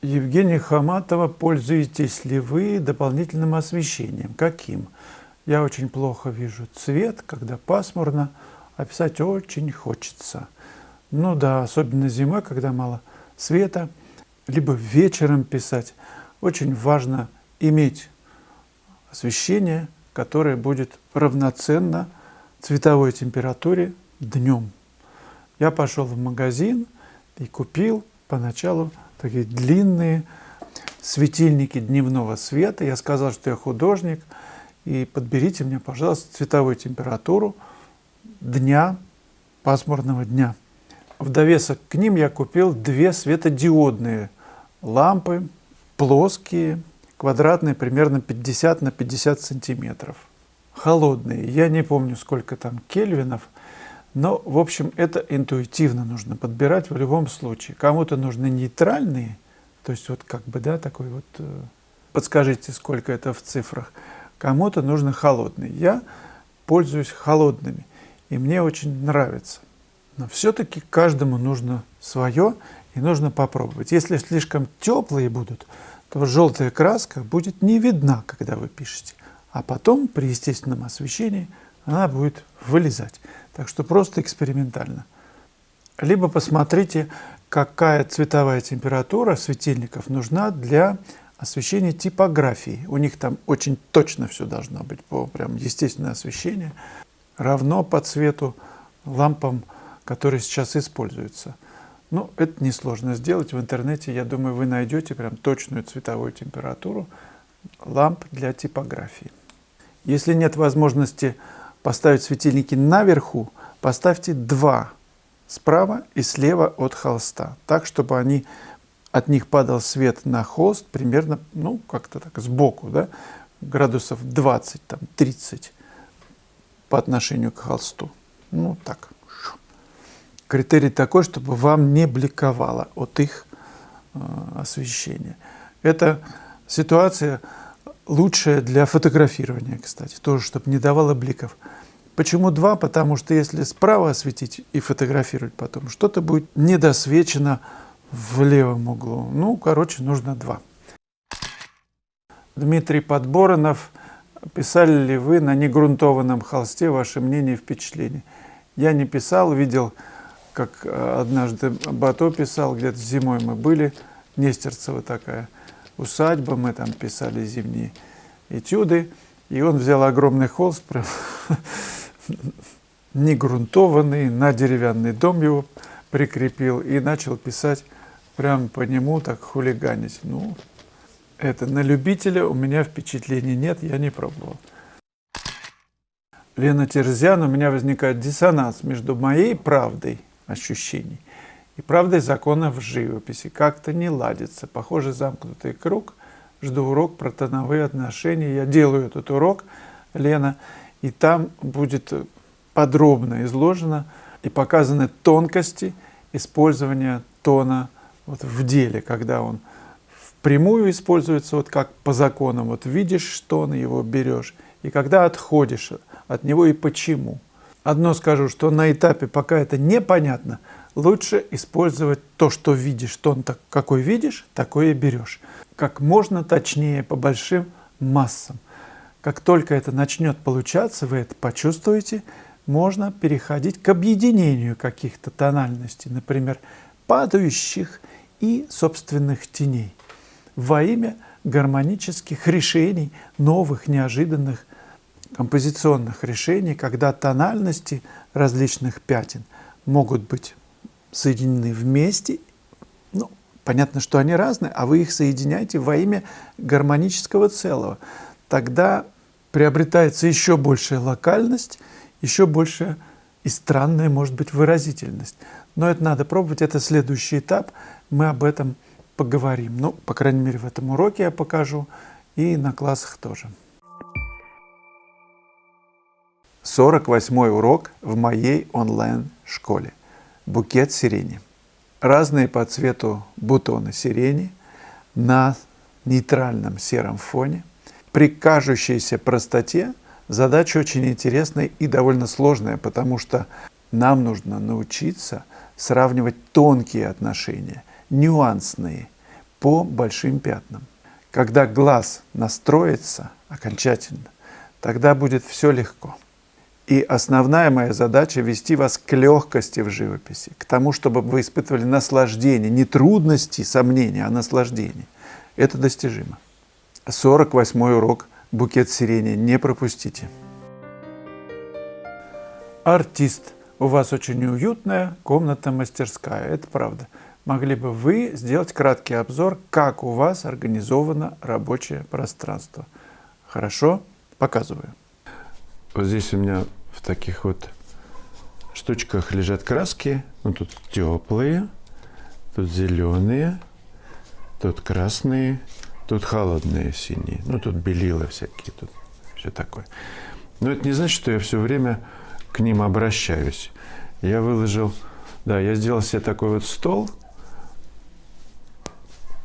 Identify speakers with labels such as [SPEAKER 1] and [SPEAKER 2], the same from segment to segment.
[SPEAKER 1] Евгения Хаматова, пользуетесь ли вы дополнительным освещением? Каким? Я очень плохо вижу цвет, когда пасмурно, а писать очень хочется. Ну да, особенно зимой, когда мало света, либо вечером писать. Очень важно иметь освещение, которое будет равноценно цветовой температуре днем. Я пошел в магазин и купил поначалу такие длинные светильники дневного света. Я сказал, что я художник, и подберите мне, пожалуйста, цветовую температуру дня, пасмурного дня. В довесок к ним я купил две светодиодные лампы, плоские, квадратные, примерно 50 на 50 сантиметров. Холодные. Я не помню, сколько там кельвинов, но, в общем, это интуитивно нужно подбирать в любом случае. Кому-то нужны нейтральные, то есть вот как бы, да, такой вот, подскажите, сколько это в цифрах. Кому-то нужны холодные. Я пользуюсь холодными, и мне очень нравится. Но все-таки каждому нужно свое, и нужно попробовать. Если слишком теплые будут, то желтая краска будет не видна, когда вы пишете. А потом при естественном освещении она будет вылезать. Так что просто экспериментально. Либо посмотрите, какая цветовая температура светильников нужна для освещения типографии. У них там очень точно все должно быть, прям естественное освещение, равно по цвету лампам, которые сейчас используются. Ну, это несложно сделать. В интернете, я думаю, вы найдете прям точную цветовую температуру ламп для типографии. Если нет возможности поставить светильники наверху, поставьте два справа и слева от холста, так, чтобы от них падал свет на холст примерно, ну, как-то так, сбоку, да, градусов 20, там, 30 по отношению к холсту. Ну, так. Критерий такой, чтобы вам не бликовало от их освещения. Эта ситуация лучшая для фотографирования, кстати, тоже, чтобы не давало бликов. Почему два? Потому что если справа осветить и фотографировать потом, что-то будет недосвечено в левом углу. Ну, короче, нужно два. Дмитрий Подборонов. Писали ли вы на негрунтованном холсте ваше мнение и впечатление? Я не писал, видел, как однажды Бато писал, где-то зимой мы были, Нестерцева такая усадьба, мы там писали зимние этюды, и он взял огромный холст, прям негрунтованный, на деревянный дом его прикрепил и начал писать прямо по нему, так хулиганить. Ну, это на любителя, у меня впечатлений нет, я не пробовал. Лена Терзян, у меня возникает диссонанс между моей правдой ощущений и правдой законов живописи. Как-то не ладится. Похоже, замкнутый круг. Жду урок про тоновые отношения. Я делаю этот урок, Лена, и там будет подробно изложено и показаны тонкости использования тона вот в деле, когда он впрямую используется, вот как по законам, вот видишь тон, его берешь, и когда отходишь от него и почему. Одно скажу, что на этапе, пока это непонятно, лучше использовать то, что видишь. Тон так, какой видишь, такой и берешь. Как можно точнее, по большим массам. Как только это начнет получаться, вы это почувствуете, можно переходить к объединению каких-то тональностей, например, падающих и собственных теней, во имя гармонических решений, новых, неожиданных композиционных решений, когда тональности различных пятен могут быть соединены вместе. Ну, понятно, что они разные, а вы их соединяете во имя гармонического целого. Тогда приобретается еще большая локальность, еще большая и странная, может быть, выразительность. Но это надо пробовать, это следующий этап, мы об этом поговорим. Ну, по крайней мере, в этом уроке я покажу, и на классах тоже. 48-й урок в моей онлайн-школе. Букет сирени. Разные по цвету бутоны сирени на нейтральном сером фоне. При кажущейся простоте задача очень интересная и довольно сложная, потому что нам нужно научиться сравнивать тонкие отношения, нюансные, по большим пятнам. Когда глаз настроится окончательно, тогда будет все легко. И основная моя задача – вести вас к легкости в живописи, к тому, чтобы вы испытывали наслаждение, не трудности, сомнения, а наслаждение. Это достижимо. 48-й урок «Букет сирени». Не пропустите. Артист. У вас очень уютная комната-мастерская. Это правда. Могли бы вы сделать краткий обзор, как у вас организовано рабочее пространство? Хорошо? Показываю. Вот здесь у меня в таких вот штучках лежат краски. Ну, тут теплые, тут зеленые, тут красные, тут холодные синие. Ну, тут белила всякие, тут все такое. Но это не значит, что я все время к ним обращаюсь. Я выложил, да, я сделал себе такой вот стол.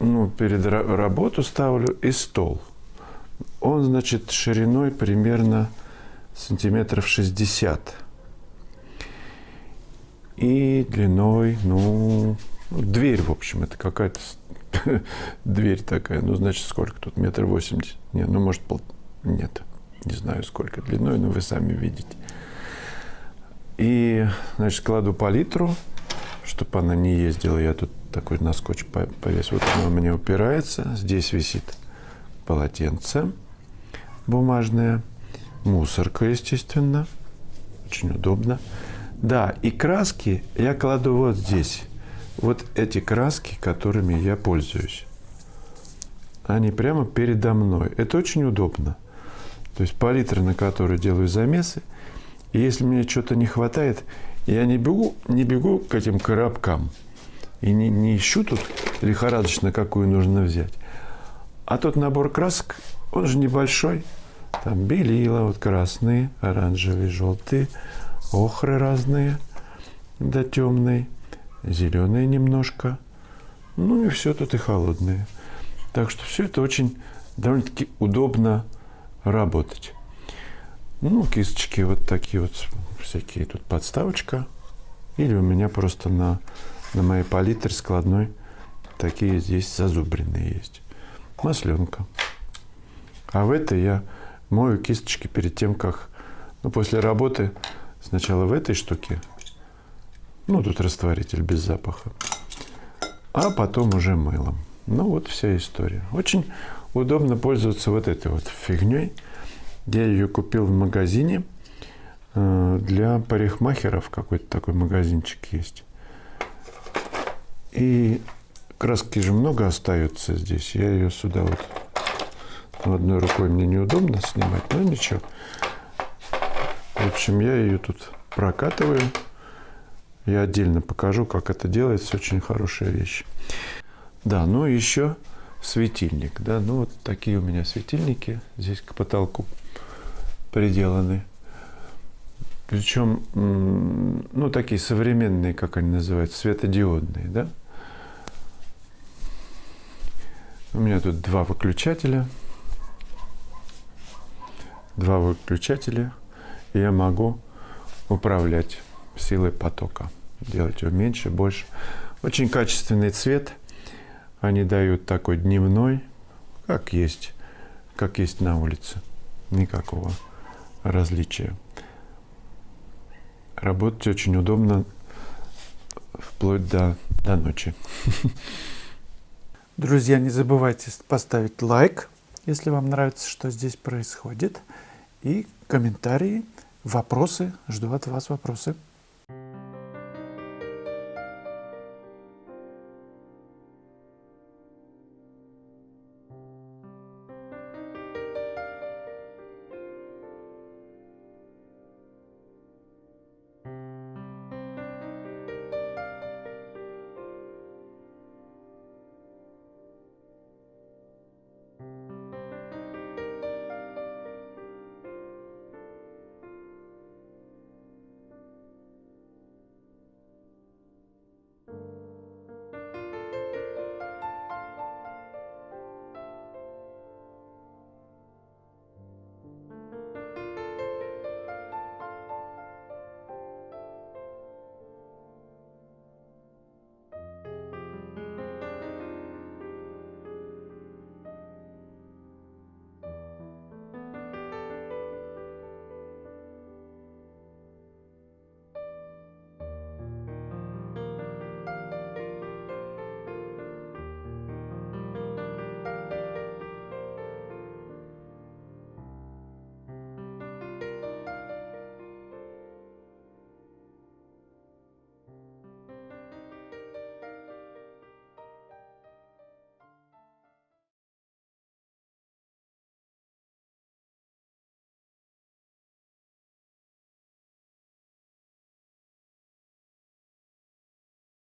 [SPEAKER 1] Ну, перед работу ставлю и стол. Он, значит, шириной примерно сантиметров 60. И длиной, ну, дверь, в общем, это какая-то дверь такая. Ну, значит, сколько тут? 1,80 м? Не, ну, может, нет, не знаю, сколько длиной, но вы сами видите. И, значит, кладу палитру, чтобы она не ездила. Я тут такой на скотч повесил. Вот она у меня упирается. Здесь висит полотенце бумажное. Мусорка, естественно. Очень удобно. Да, и краски я кладу вот здесь. Вот эти краски, которыми я пользуюсь. Они прямо передо мной. Это очень удобно. То есть палитра, на которой делаю замесы. И если мне что-то не хватает, я не бегу к этим коробкам. И не ищу тут лихорадочно, какую нужно взять. А тот набор красок, он же небольшой. Там белила, вот красные, оранжевые, желтые, охры разные, да темные, зеленые немножко. Ну и все тут и холодные. Так что все это очень довольно-таки удобно работать. Ну, кисточки вот такие вот всякие. Тут подставочка. Или у меня просто на моей палитре складной такие здесь зазубренные есть. Масленка. А в этой я мою кисточки перед тем, как... Ну, после работы сначала в этой штуке. Ну, тут растворитель без запаха. А потом уже мылом. Ну, вот вся история. Очень удобно пользоваться вот этой вот фигней. Я ее купил в магазине для парикмахеров. Какой-то такой магазинчик есть. И краски же много остается здесь. Я ее сюда вот... Одной рукой мне неудобно снимать, но ничего. В общем, я ее тут прокатываю. Я отдельно покажу, как это делается. Очень хорошая вещь. Да, ну и еще светильник. Да, ну вот такие у меня светильники здесь к потолку приделаны. Причем, ну, такие современные, как они называются, светодиодные, да. У меня тут два выключателя. И я могу управлять силой потока. Делать его меньше, больше. Очень качественный цвет. Они дают такой дневной, как есть на улице. Никакого различия. Работать очень удобно вплоть до ночи. Друзья, не забывайте поставить лайк, если вам нравится, что здесь происходит. И комментарии, вопросы. Жду от вас вопросы.